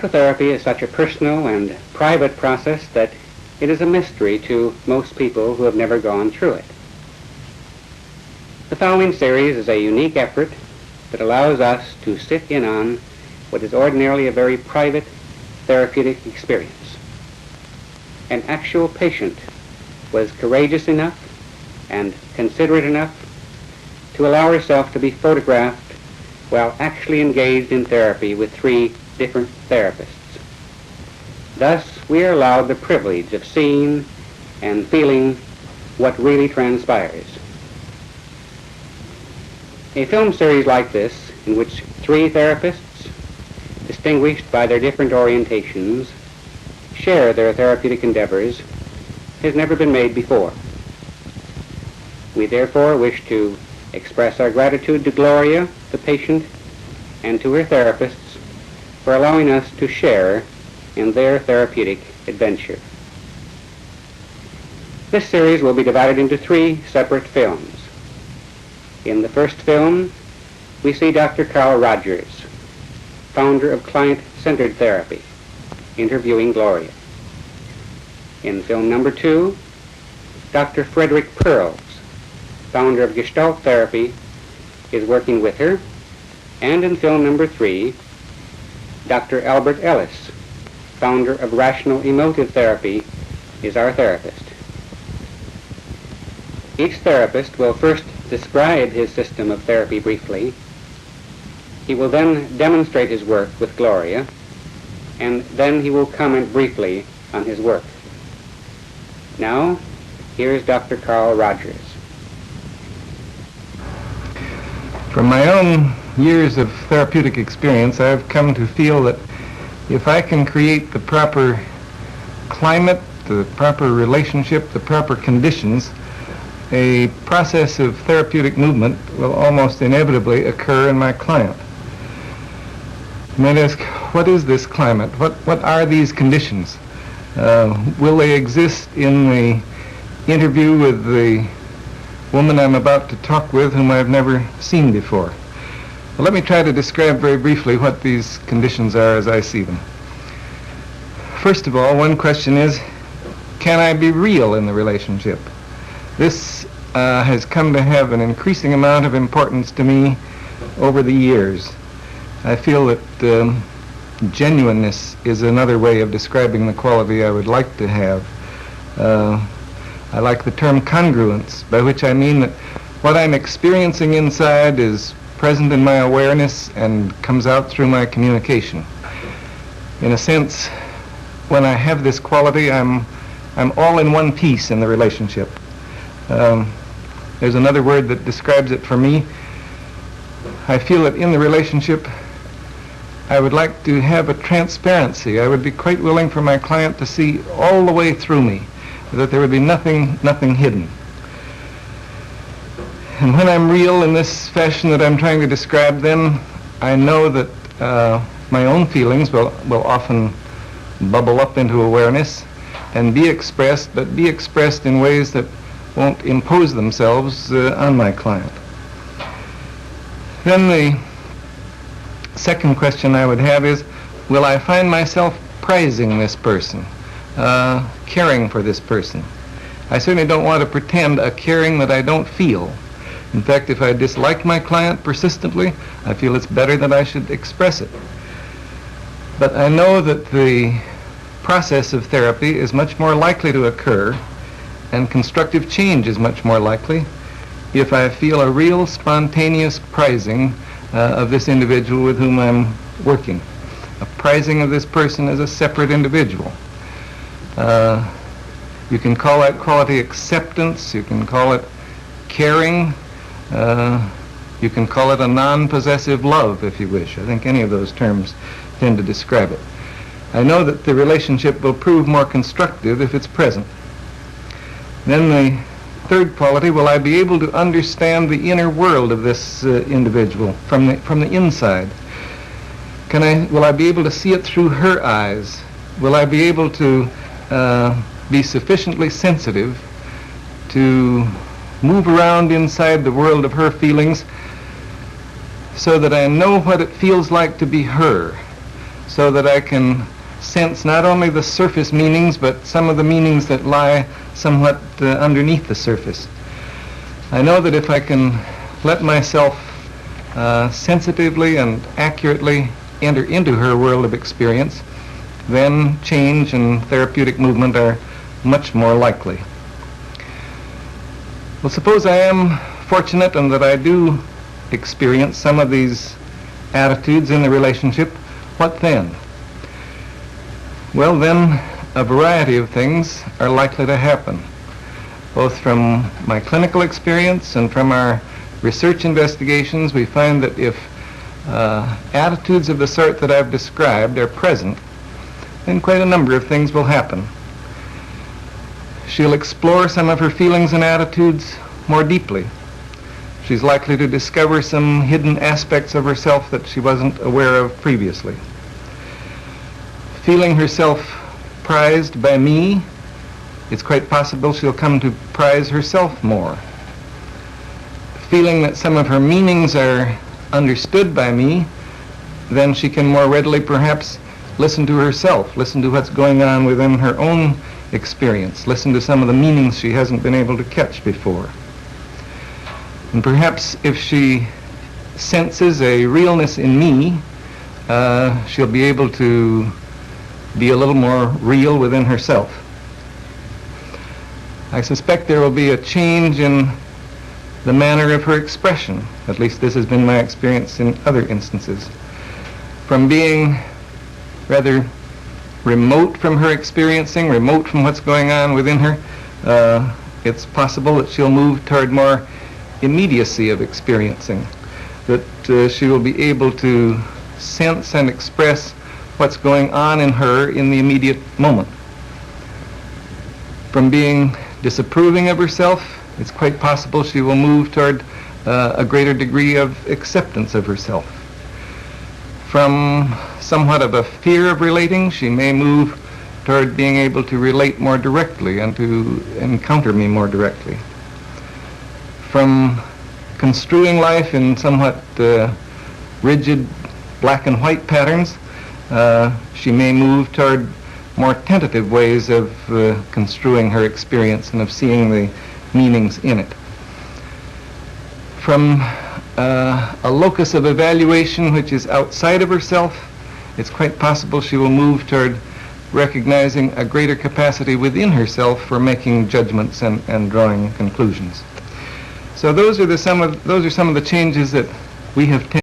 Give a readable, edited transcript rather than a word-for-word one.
Psychotherapy is such a personal and private process that it is a mystery to most people who have never gone through it. The following series is a unique effort that allows us to sit in on what is ordinarily a very private therapeutic experience. An actual patient was courageous enough and considerate enough to allow herself to be photographed while actually engaged in therapy with 3 different therapists. Thus, we are allowed the privilege of seeing and feeling what really transpires. A film series like this, in which 3 therapists, distinguished by their different orientations, share their therapeutic endeavors, has never been made before. We therefore wish to express our gratitude to Gloria, the patient, and to her therapists for allowing us to share in their therapeutic adventure. This series will be divided into 3 separate films. In the first film, we see Dr. Carl Rogers, founder of client-centered therapy, interviewing Gloria. In film number 2, Dr. Frederick Pearls, founder of Gestalt therapy, is working with her. And in film number 3, Dr. Albert Ellis, founder of Rational Emotive Therapy, is our therapist. Each therapist will first describe his system of therapy briefly. He will then demonstrate his work with Gloria, and then he will comment briefly on his work. Now, here is Dr. Carl Rogers. From my own years of therapeutic experience, I've come to feel that if I can create the proper climate, the proper relationship, the proper conditions, a process of therapeutic movement will almost inevitably occur in my client. You might ask, what is this climate? What are these conditions? Will they exist in the interview with the woman I'm about to talk with, whom I've never seen before? Well, let me try to describe very briefly what these conditions are as I see them. First of all, one question is, can I be real in the relationship? This has come to have an increasing amount of importance to me over the years. I feel that genuineness is another way of describing the quality I would like to have. I like the term congruence, by which I mean that what I'm experiencing inside is present in my awareness and comes out through my communication. In a sense, when I have this quality, I'm all in one piece in the relationship. There's another word that describes it for me. I feel that in the relationship, I would like to have a transparency. I would be quite willing for my client to see all the way through me, that there would be nothing hidden. And when I'm real in this fashion that I'm trying to describe, then I know that my own feelings will often bubble up into awareness and be expressed, but be expressed in ways that won't impose themselves on my client. Then the second question I would have is, will I find myself prizing this person, caring for this person? I certainly don't want to pretend a caring that I don't feel. In fact, if I dislike my client persistently, I feel it's better that I should express it. But I know that the process of therapy is much more likely to occur, and constructive change is much more likely, if I feel a real spontaneous prizing of this individual with whom I'm working. A prizing of this person as a separate individual. You can call that quality acceptance, you can call it caring, you can call it a non-possessive love, if you wish. I think any of those terms tend to describe it. I know that the relationship will prove more constructive if it's present. Then the third quality, will I be able to understand the inner world of this individual from the inside? Will I be able to see it through her eyes? Will I be able to be sufficiently sensitive to move around inside the world of her feelings so that I know what it feels like to be her, so that I can sense not only the surface meanings, but some of the meanings that lie somewhat underneath the surface. I know that if I can let myself sensitively and accurately enter into her world of experience, then change and therapeutic movement are much more likely. Well, suppose I am fortunate and that I do experience some of these attitudes in the relationship. What then? Well, then a variety of things are likely to happen, both from my clinical experience and from our research investigations. We find that if attitudes of the sort that I've described are present, then quite a number of things will happen. She'll explore some of her feelings and attitudes more deeply. She's likely to discover some hidden aspects of herself that she wasn't aware of previously. Feeling herself prized by me, it's quite possible she'll come to prize herself more. Feeling that some of her meanings are understood by me, then she can more readily perhaps listen to herself, listen to what's going on within her own experience, listen to some of the meanings she hasn't been able to catch before. And perhaps if she senses a realness in me, she'll be able to be a little more real within herself. I suspect there will be a change in the manner of her expression. At least this has been my experience in other instances. From being rather remote from her experiencing, remote from what's going on within her, it's possible that she'll move toward more immediacy of experiencing, that she will be able to sense and express what's going on in her in the immediate moment. From being disapproving of herself, it's quite possible she will move toward a greater degree of acceptance of herself. From somewhat of a fear of relating, she may move toward being able to relate more directly and to encounter me more directly. From construing life in somewhat rigid black and white patterns, she may move toward more tentative ways of construing her experience and of seeing the meanings in it. From a locus of evaluation which is outside of herself, it's quite possible she will move toward recognizing a greater capacity within herself for making judgments and drawing conclusions. So those are some of the changes that we have taken.